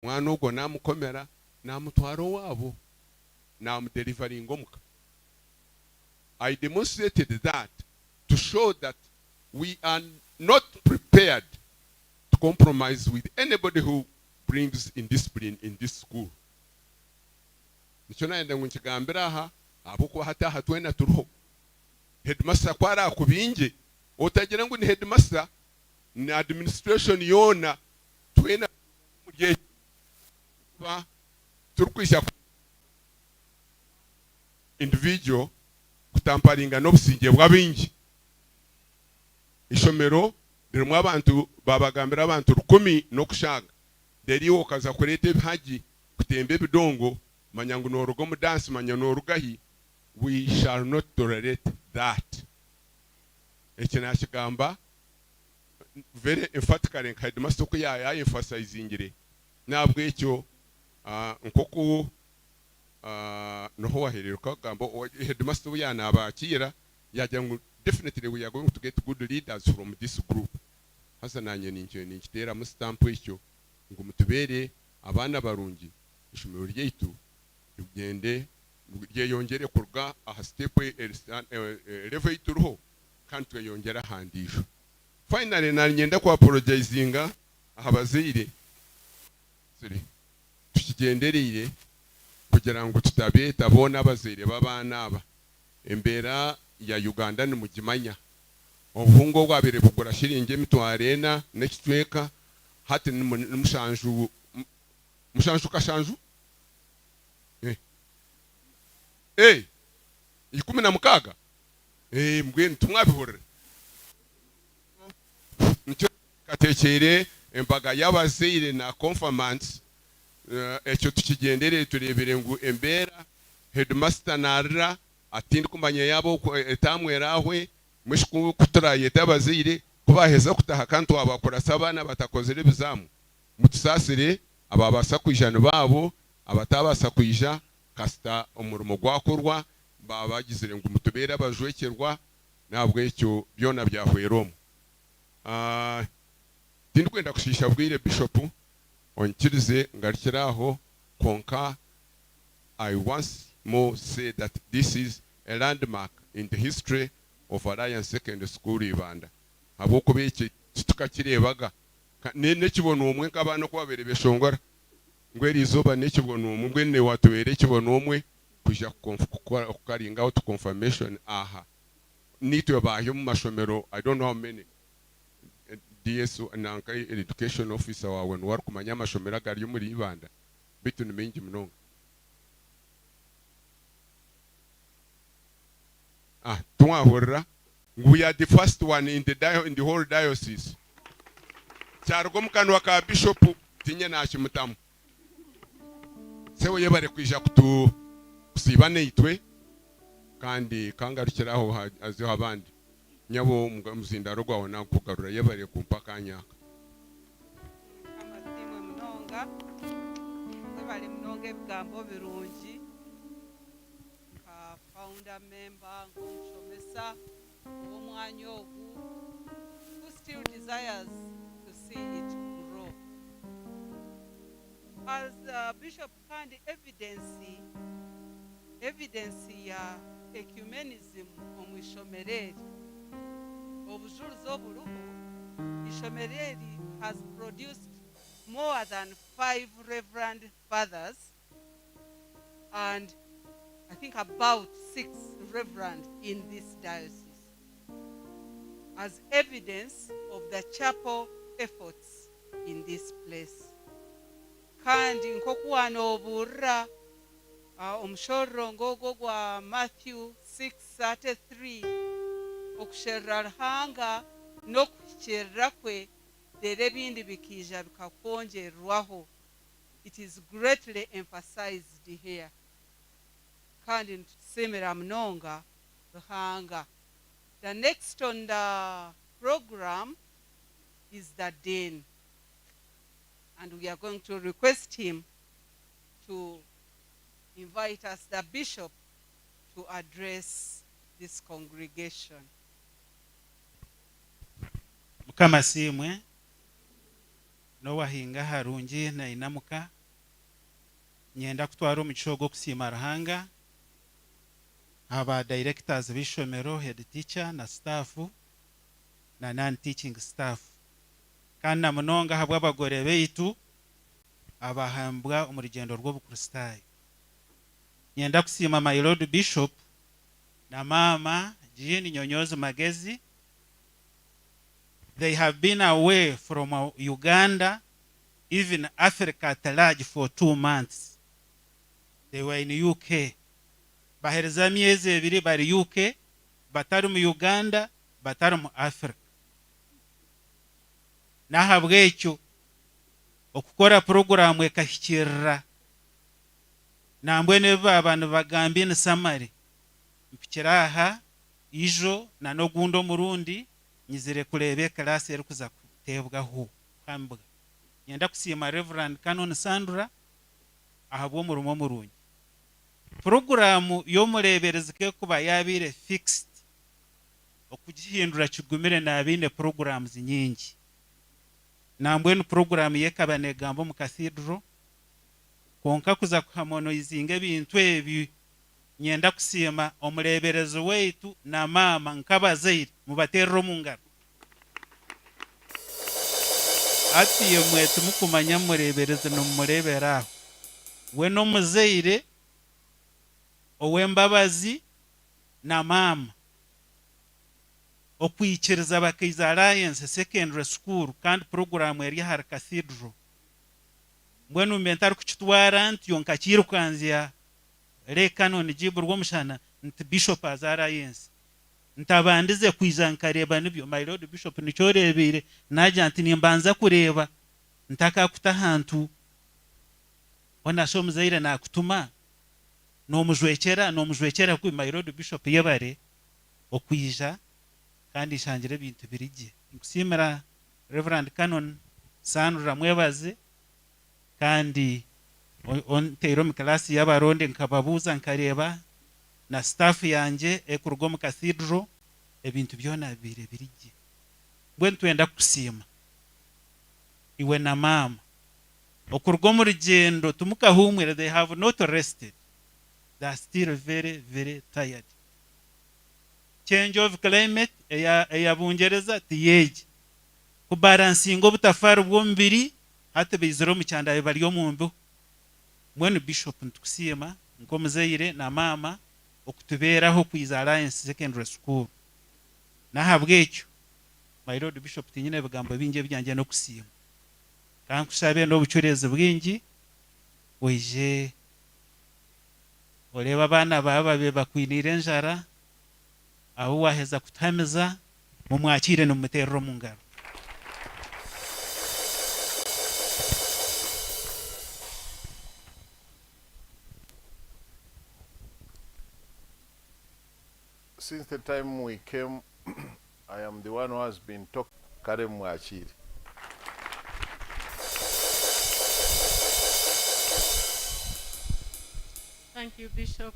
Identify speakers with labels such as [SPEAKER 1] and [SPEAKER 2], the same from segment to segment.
[SPEAKER 1] mwana ogwo namukomera namutwara wabo namudelivaringa omuka. I demonstrated that to show that we are not prepared to compromise with anybody who brings indiscipline in this school. Nicho naenda nchigambira aha abuko hata hatwena turuho. Headmaster kwara akubinje otagira ngo ni headmaster ni administration yona twena muriye ba turukwisha individual kutamparinga n'obusinge bw'abingi. Ishomero ririmo abantu babagambira abantu 10 n'okushaga deriwo kaza kureta ebihaji kutembe bidongo manyangu n'orugo mu dance manya n'orugahi. We shall not tolerate that. Ekina kigamba very emphatically headmaster ko ya emphasizingire nabwo ekyo nkoko noho wahereruka gambo headmaster yana abakira yajya ngo definitely we are going to get good leaders from this group. Hasa nanye ninkitera mu stamp ekyo ngo mutubere abana barungi ishumiro ryeitu rugende yongere kurga aha step level ituruho kandi yongera handisho. Finally nanyenda ku apologizinga ahabazire siri tukigenderire kugira ngo tutabeta bona abazire babana aba embera ya Uganda ni mugimanya obungo bwabere bugura shiringe mitwarena nekitweka hati mushanju kashanju 16 mbwene tumwabihorera nicyo katekere embaga y'abazire na confirmants ekyo tukigendere turebere ngo embera headmaster narra atindi kumanya yabo etamwerahwe mwishku kuturaye tabazire kubaheza kutaha kantu abakora sabana batakozere bizamu mutusasire ababasa kwijana babo abatabasa kwija kasta umurimo gwakorwa babagizire ngo mutubera bajwekerwa nabwo ekyo byona byahweromo. Tindi kwenda kushisha bwire bishop onkirize ngarikiraho konka. I once more say that this is a landmark in the history of Alliance Secondary School Ibanda. Aboko beke tukakirebaga nekibona omwe nk'abana kwabere beshongora ngweri izoba nekibona omwe ne watubere kibona omwe kuja kukaringa out confirmation aha nitwe bayo mu mashomero. I don't know how many DS and education officer wawe nwari kumanya amashomero agari muri Ibanda bitu ni mengi mnonga. Tumahorra we are the first one in the whole diocese. Chargo mukano ka bishop tinye na chimutamu sewe yebare kwija kutu kusibane itwe kandi kangarukiraho aziho abandi nyabo muzindaro gwaho nakugarura yebare kumpaka nyaka
[SPEAKER 2] amasimu mnonga sebale mnonga ebigambo birungi ka founder member ngomshomesa omwanya ogu who still desires to see it grow. As Bishop kandi evidence ya ecumenism omwishomereri obujulizi oburuho ishomereri has produced more than 5 reverend fathers and I think about 6 reverend in this diocese as evidence of the chapel efforts in this place. Kandi nkokuwana oburra omushorrongo gwa Matthew 6:33 okusherra ruhanga n'okukyerera kwe dere ebindi bikija bikakongerwaho. It is greatly emphasized here. Kandi ntusemera mnonga ruhanga. The next on the program is the Dean. And we are going to request him to invite us, the Bishop, to address this congregation.
[SPEAKER 3] Mukama simwe n'owahinga harungi nainamuka nyenda kutwara omugisha ogw'okusiima Ruhanga aba directors b'ishomero, head teacher na staff na non-teaching staff, kandi na munonga habwa abagore baitu abahambwa omu rugendo rw'obukristaayo. Nyenda kusiima my Lord Bishop na mama Jean Nyonyozi Magezi. They have been away from Uganda, even Africa at large, for 2 months. They were in UK. Bahereza myezi ebiri bari UK, batari mu Uganda, batari mu Africa. Nahabwekyo okukora program ekahikirira nambwene abantu bagambye ni summary mpikira aha ijo na nogundo murundi nyizire kurebe class eri kuza kutebwaho hambwa. Nyenda kusiima Reverend Canon Sandra ahabwo murumo murungi. Program y'omureberezi ke kuba yabire fixed okugihindura kigumire nabine programs nyingi. Nambwene program yekabane gambo mu cathedral konka kuza kuharmonizinga ebintu ebi. Nyenda kusiima omureberezi weitu na mama nkabazaire mubaterero mungaro. Ati yemwetu mukumanya mureberezi n'umureberaho we n'omuzaire ow'embabazi na mama okwikiriza Abakaiza Alliance Secondary School kandi program eri har cathedral mbwenu mbentari kukitwara nti yonka kirukanzya Canon jibu rw'omushana nti Bishop Alliance ntabandize kwiza nkareba nibyo. My Lord Bishop nicyorebire naje nti nimbanza kureba ntaka kutahantu ona shomuzaire nakutuma nomujwekera ku My Lord Bishop yebare okwija kandi shangira ebintu birije. Nkusimira Reverend Canon Sandra mwebaze kandi ontero mu class y'abaronde nkababuza nkareba na staff yanje ekurugwa mu cathedral ebintu byona birije. Bwe ntwenda kusiima iwe na mama okurugwa mu rugendo tumukahumwira. They have not rested. They are still very, very tired. Change of climate eyabungereza tiyeje kubalansinga obutafari bw'omubiri hati biziro mu cyanda bari omumbu. Mwene Bishop ntukusiima nkomuzaire na mama okutuberaho kwiza Alliance Secondary School. Nahabwekyo My Lord Bishop tinyine ebigambo bingi byanje no kusiima kandi kushabe n'obucurezi bwingi oije oleba abana bababe bakwinire njara aho waheza kutamiza mumwakire n'umuterero mu ngaro.
[SPEAKER 4] Since the time we came, I am the one who has been talking. Kare mwachiri.
[SPEAKER 5] Thank you, Bishop,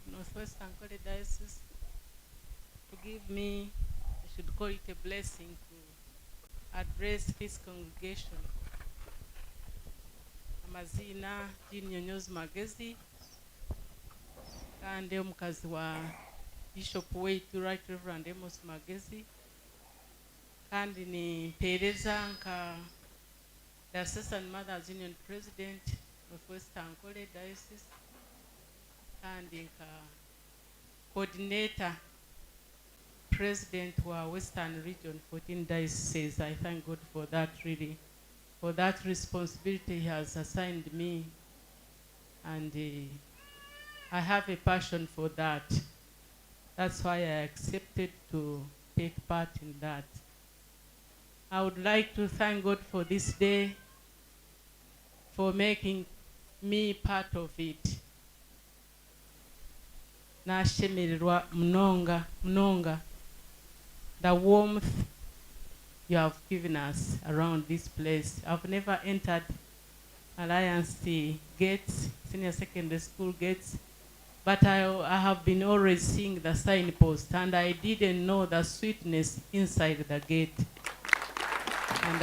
[SPEAKER 5] Northwest Ankole Diocese, to give me, I should call it a blessing, to address this congregation. Amazina Jean Nyonyozi Magezi, kandi omukazi wa Bishop weitu Right Reverend Amos Magezi, kandi ni mpereza nka Diocesan Mothers Union President Northwest Ankole Diocese, kandi nka Coordinator President wa Western Region 14 Dioceses. I thank God for that, really, for that responsibility He has assigned me, and I have a passion for that. That's why I accepted to take part in that. I would like to thank God for this day, for making me part of it. Nashemererwa mnonga the warmth you have given us around this place. I've never entered Alliance gates, senior secondary school gates, but I have been always seeing the signpost, and I didn't know the sweetness inside the gate. And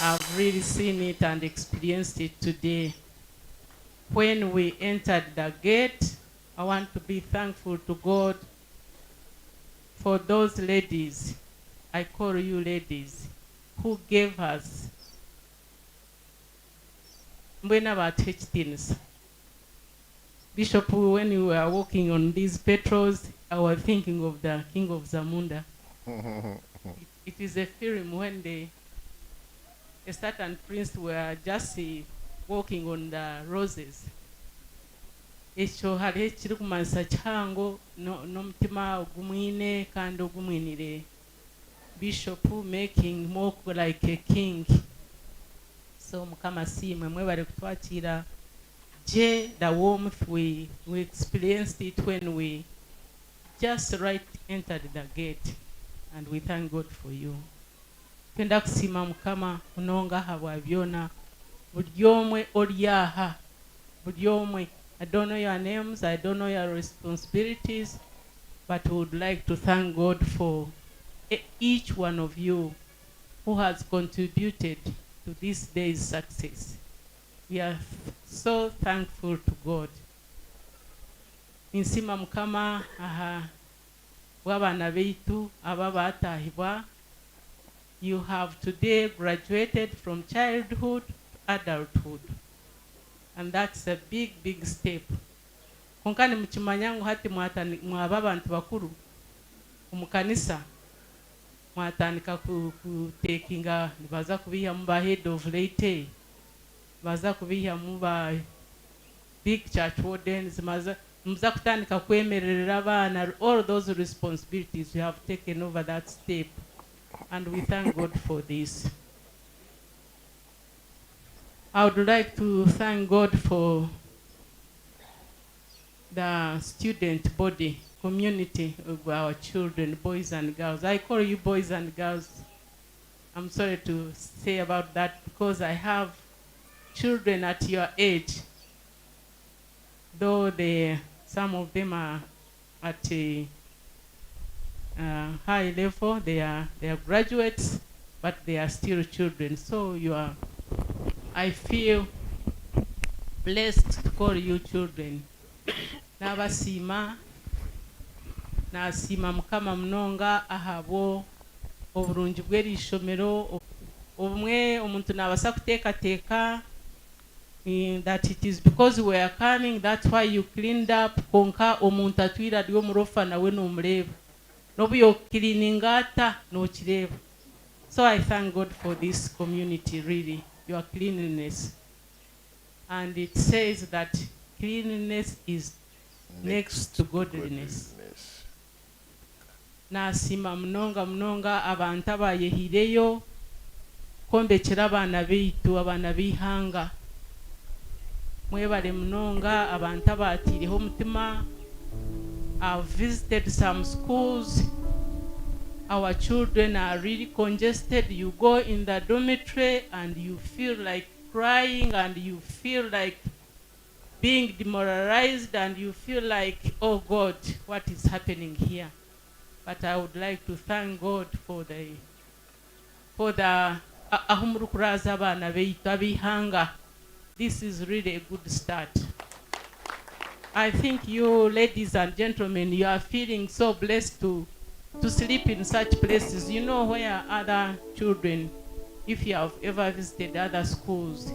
[SPEAKER 5] I've really seen it and experienced it today. When we entered the gate, I want to be thankful to God for those ladies, I call you ladies, who gave us things. Bishop, when you were walking on these petals, I was thinking of the King of Zamunda. It is a film when a certain prince were just walking on the roses. Ekyo hali ekiri kumanisa kihango n'omutima ogumwine kandi ogumwinire Bishop making more like a king. So mukama simwe mwebale kutwakira je the warmth we experienced it when we just right entered the gate, and we thank God for you. Twenda kusima mukama unonga habwa byona buli omwe olyaha buli omwe. I don't know your names, I don't know your responsibilities, but we would like to thank God for each one of you who has contributed to this day's success. We are so thankful to God. Insima mukama wabana beitu ababatahibwa. You have today graduated from childhood to adulthood. And that's a big, big step. Konkani mchimanyangu hati mwababa bakuru umukanisa mwatanika kutekinga baza kubiha muba head of late, baza kubiha muba big church wardens, muza kutanika kwemerera abana. All those responsibilities, we have taken over that step, and we thank God for this. I would like to thank God for the student body, community of our children, boys and girls. I call you boys and girls. I'm sorry to say about that because I have children at your age. Though some of them are at a high level, they are graduates, but they are still children. So I feel blessed to call you children. Nabasima nasima mukama mnonga ahabo oburungi bw'erishomero obumwe omuntu nabasa kuteeka that it is because we are coming, that's why you cleaned up. Konka omuntu atwira dio murofa nawe nomureba nobuyo cleaningata no kireba. So I thank God for this community, really, your cleanliness. And it says that cleanliness is next to godliness. Nasima mnonga abantu abayehireyo kombekera abana beitu abana bihanga mwebale mnonga abantu abatireho mutima. I've visited some schools. Our children are really congested. You go in the dormitory and you feel like crying and you feel like being demoralized and you feel like, oh God, what is happening here? But I would like to thank God for the ahumurukuraza abana beitu abihanga. This is really a good start. I think you ladies and gentlemen, you are feeling so blessed to sleep in such places. You know where other children, if you have ever visited other schools,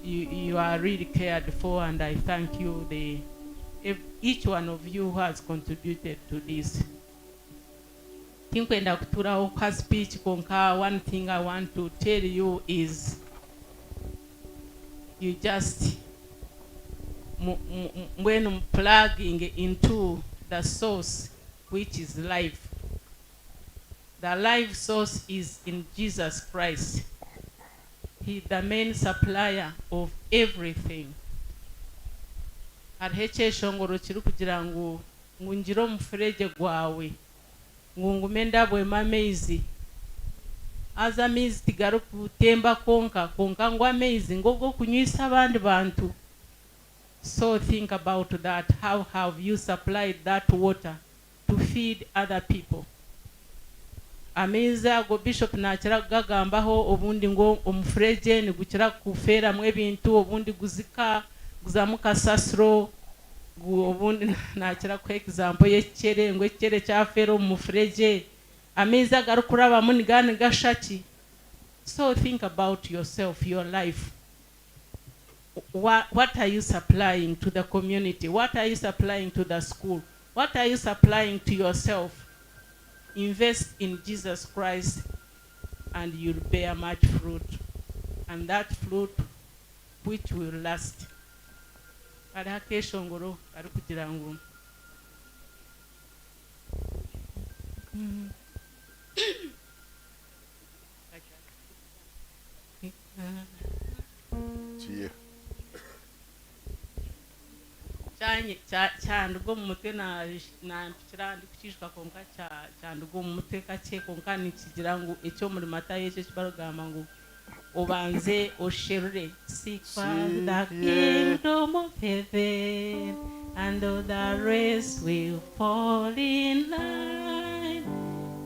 [SPEAKER 5] you are really cared for, and I thank you, each one of you who has contributed to this. Tinkwenda kuturaho kwa speech konka. One thing I want to tell you is you just when plugging into the source, which is life. The life source is in Jesus Christ. He the main supplier of everything. Arheche shongoro kiri kugira ngo ngunjiro mufereje gwawe ngungumenda bwe mamezi aza mizi tigaru kutemba konka ngo amazing ngogo kunywisa abandi bantu. So think about that. How have you supplied that water to feed other people? ameza ago bishop nakira gagambaho obundi ngo omufreje ni gukira kufera mwe bintu obundi guzika guzamuka sasro obundi nakira ku example yekere ngo ekere cyafera omufreje ameza garukuraba munigane gashaki. So think about yourself, your life. What are you supplying to the community? What are you supplying to the school? What are you supplying to yourself? Invest in Jesus Christ and you'll bear much fruit. And that fruit which will last. Arakeshongoro arikugirango. Cyandugo mu mutwe na mpikira ndi kukishwa konka cyandugo mu mutwe kake konka nikigira ngo icyo muri Matayo icyo kibarugamba ngo ubanze osherure seek first the kingdom of heaven and all the rest will fall in line.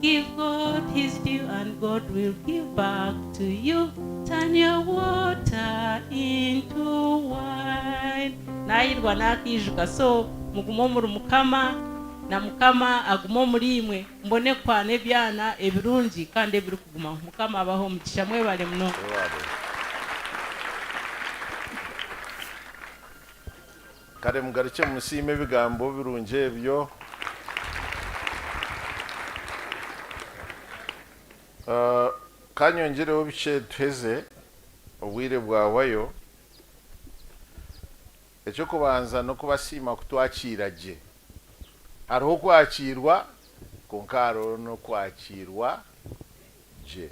[SPEAKER 5] Give God his due and God will give back to you. Turn your water into wine. Nairwa nakijuka so mugumo muri mukama na mukama agumo muri imwe mbone kwane byana ebirungi kandi ebiri kuguma mukama abaho mugisha mwe bale muno.
[SPEAKER 4] Kare mugarike musime bigambo birunje byo kanyongereho bice tuheze obwire bwawayo ecyo kubanza no kubasima kutwakiraje hariho kwakirwa konkaro no kwakirwa je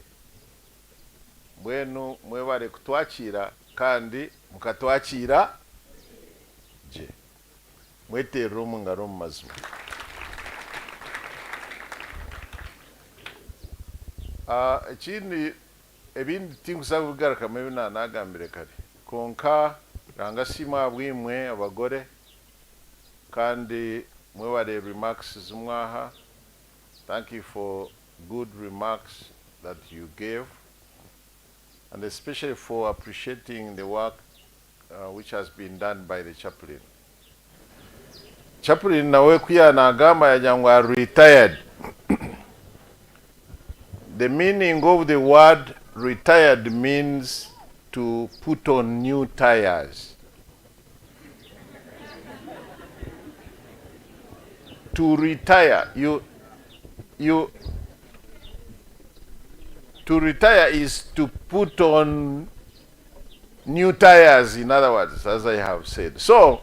[SPEAKER 4] bwenu mwebare kutwakira kandi mukatwakira je mwetero mungaro mazima. Chini ebindi tingusa kugaruka mebina nagambire kare konka ranga sima bwimwe abagore kandi mwebare remarks zumwaha. Thank you for good remarks that you gave and especially for appreciating the work which has been done by the chaplain. Chaplain nawe kuya nagamba yajangwa retired. The meaning of the word retired means to put on new tires. To retire, to retire is to put on new tires, in other words, as I have said. So,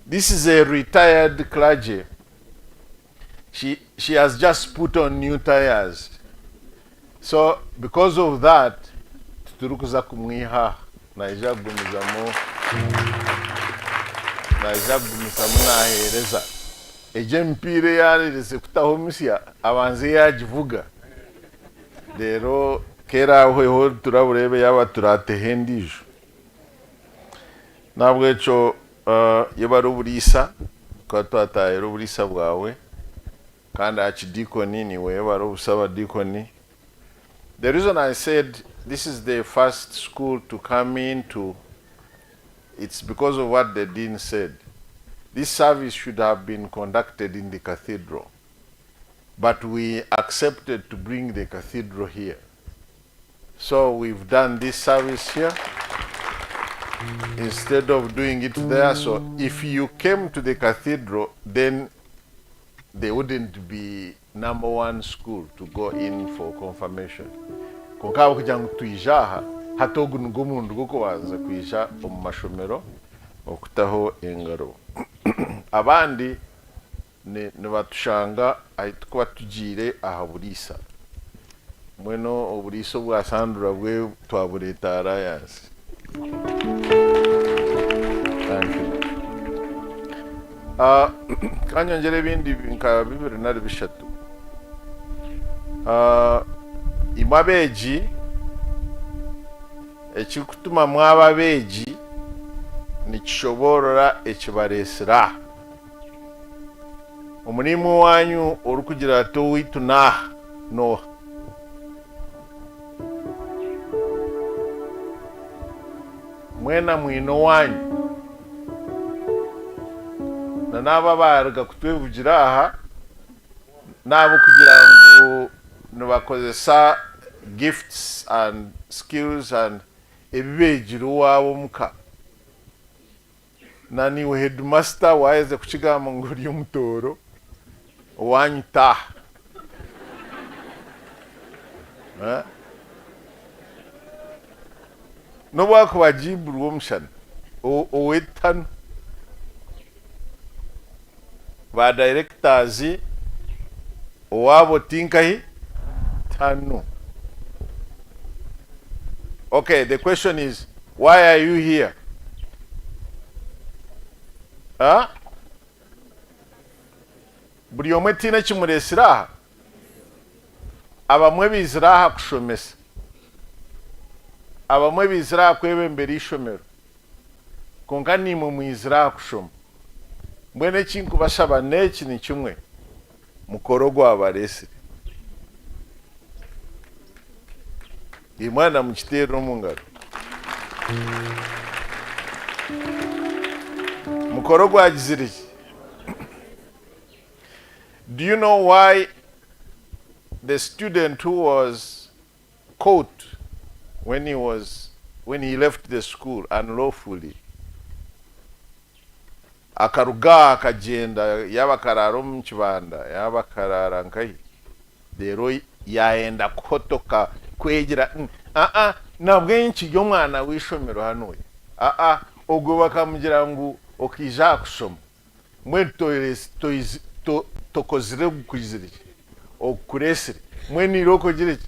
[SPEAKER 4] this is a retired clergy. She has just put on new tires. So, because of that, tuturukuza kumwiha na ijagumizamo na hereza. Eje mpire yarese kutaho misia abanze yajivuga. Rero kera ho turaburebe yaba turatehendijo. Nabwo eco yebaro burisa ko twataye burisa bwawe kandi achidikoni ni we baro usaba dikoni. The reason I said this is the first school to come into, it's because of what the dean said. This service should have been conducted in the cathedral, but we accepted to bring the cathedral here. So we've done this service here instead of doing it there. So if you came to the cathedral, then there wouldn't be #1 school to go in for confirmation. Konkaho kujangu tuijaha hatogu ngumundu guko waza kuisha mu mashomero okutaho engaro. Abandi ne batushanga ahitwa tugire aha burisa. Mweno oburiso bwa Sandra bwe twabureta alliance. Thank you. Kanyongere bindi nka bibiri na bishatu. Imabeji ekikutuma mwababeji nikishoborora ekibaresera omulimu wanyu orukugira to wituna no mwena mwino wanyu na naba baraga kutwevugira aha nabo kugira ngo nibakozesa gifts and skills and ebibegiro wabo muka na niwe headmaster waeze kukigamba ngo uri umutoro wanyu taha no bako bajibu omushana owetano ba directors owabo tinkahi tano. Okay, the question is, why are you here? Buri omwe tina kimuresiraha abamwe biziraha kushomesa abamwe biziraha kwebembera ishomero konka nimwe mwiziraha kushoma mbwene kinkubashaba neki ni kimwe mukoro gwabaresire imwana mukitero mungaro mukoro gwagizire. Do you know why the student who was caught when he left the school unlawfully akaruga akagenda yabakarara mu kibanda yabakarara nkai rero yaenda kuhotoka kwegera nabwenshi yo mwana wishomero hano ubwo bakamugira ngo okija kusoma mwe tokozire gukwizire okuresire mwe ni roko gireki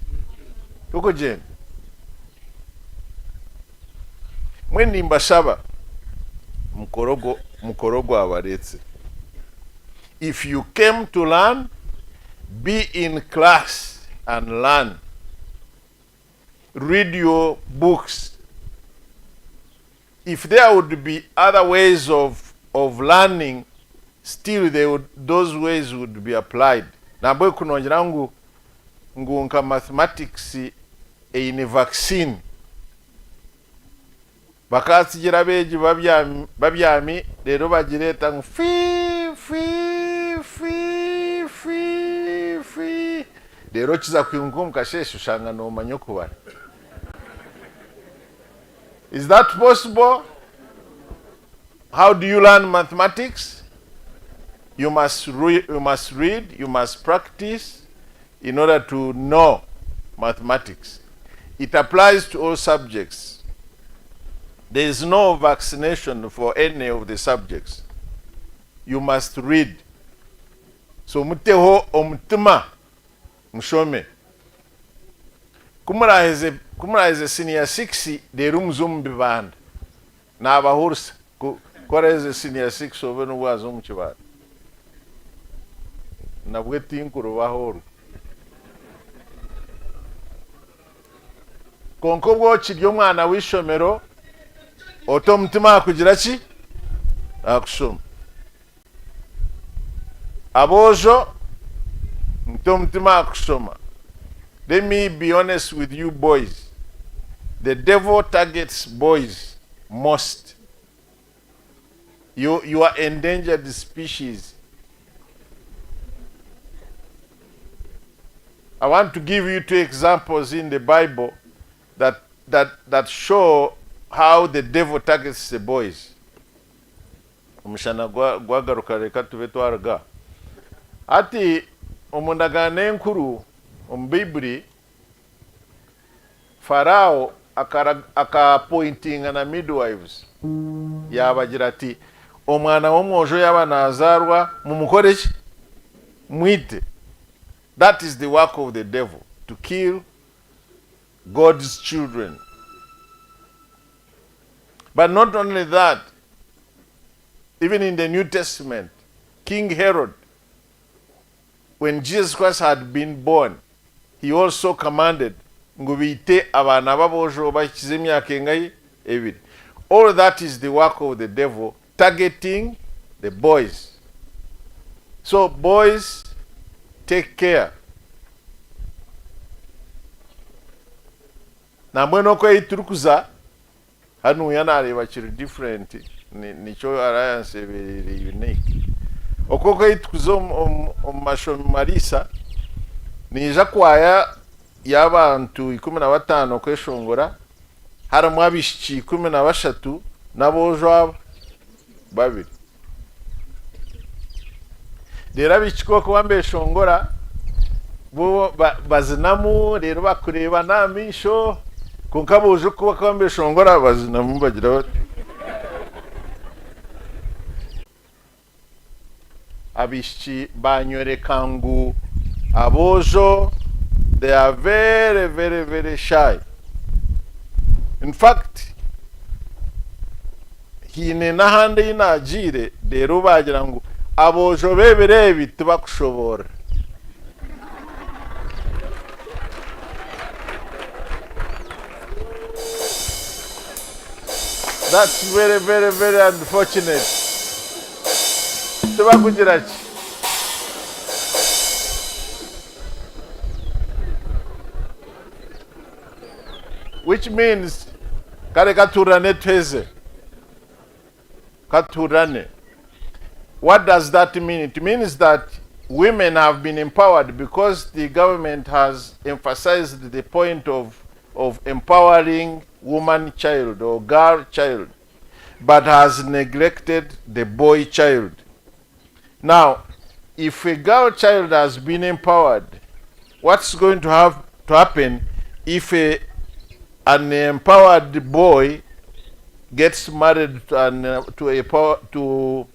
[SPEAKER 4] roko genda mwe nimbashaba mukorogo abaretse. If you came to learn, be in class and learn. Read your books. If there would be other ways of learning, still those ways would be applied. Nabwe kunonjera ngu nka mathematics eine vaccine. Bakasigira beji babyami rero bagireta ngo fi rero kiza kwinguka kasheshe ushanga no manyo kubara. Is that possible? How do you learn mathematics? You must read, you must practice in order to know mathematics. It applies to all subjects. There is no vaccination for any of the subjects. You must read. So muteho omutima mshome. Kumuraheze senior 6 de rumzum bibanda. Na abahursa koreze senior 6 obeno wazo mukibanda. Nabwe tinkuru bahoro. Konkobwo kiryo mwana wishomero oto mutima kugira ki akusoma abojo mto mutima akusoma. Let me be honest with you boys. The devil targets boys most. You are endangered species. I want to give you 2 examples in the Bible that show how the devil targets the boys. Umshana gwagaruka reka tube twaraga ati umundagane nkuru Bible Farao aka-pointing na midwives yabagira ati omwana w'omwojo y'abana azarwa mumukoreki mwite. That is the work of the devil, to kill God's children. But not only that, even in the New Testament, King Herod, when Jesus Christ had been born, he also commanded ngubite abana babojo bakize emyaka engayi ebiri. All that is the work of the devil, targeting the boys. So boys, take care. Na mbweno kwa iturukuza hano yanareba kiri different nico alliance very unique okoko yituzo mashomi marisa nija kwaya y'abantu 15 kweshongora haramu abishiki 13 nabojo aba babiri rero abishiko ko bambeshongora bo bazinamu rero bakureba namisho kunkaboje kuba kwambeshongora bazinamu bagira bati abishiki banyoreka ngo abojo they are very very very shy. In fact hine n'ahandi y'inagire rero bagira ngo abojo beberebi tubakushobora. That's very very very unfortunate. Tubakugira ki? Which means kare katurane tweze katurane. What does that mean? It means that women have been empowered because the government has emphasized the point of empowering woman child or girl child, but has neglected the boy child. Now, if a girl child has been empowered, what's going to have to happen if an empowered boy gets married to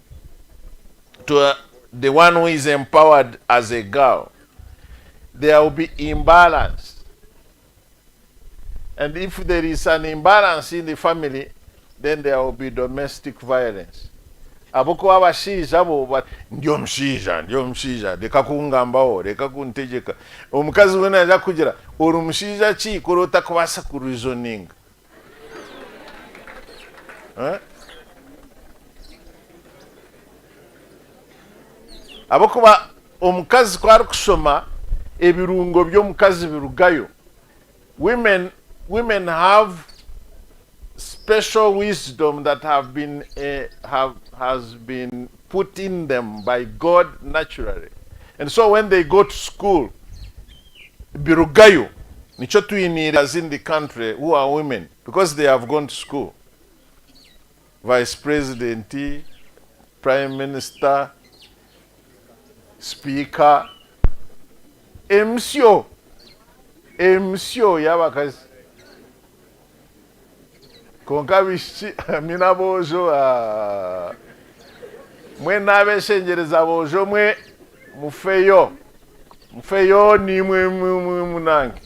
[SPEAKER 4] the one who is empowered as a girl? There will be imbalance. And if there is an imbalance in the family, then there will be domestic violence. Aboko abashiza abo ndio mshija reka kungambaho reka kuntegeka omukazi wena aja kugira uri mshija ki kurota kubasa kureasoning aboko ba omukazi kwari kushoma ebirungo byo mukazi birugayo. Women have special wisdom that has been put in them by God naturally, and so when they go to school, birugayo nicho tuiniras in the country who are women because they have gone to school. Vice President, Prime Minister, Speaker, MCO yabakazi konka bishi mina bojo mwe nabeshengereza bojo mwe mufeyo ni mwe munange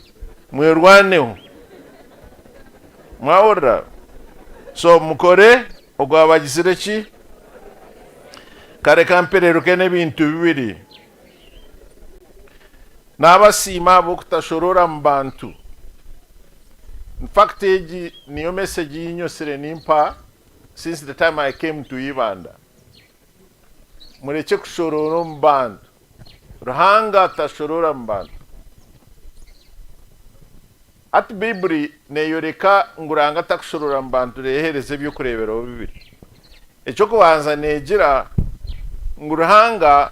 [SPEAKER 4] mwe rwaneho mwaora so mukore ogwabagisire ki kare kamperero kene bintu bibiri n'abasima bo kutashorora mu bantu. In fact, niyo message yinyosire nimpa since the time I came to Ibanda. Mureke kushorora mu bantu. Ruhanga tashorora mu bantu. Ati Bibli neyoreka nguranga takushorora mu bantu rehereze byo kurebera bibiri. Echo kubanza negira nguruhanga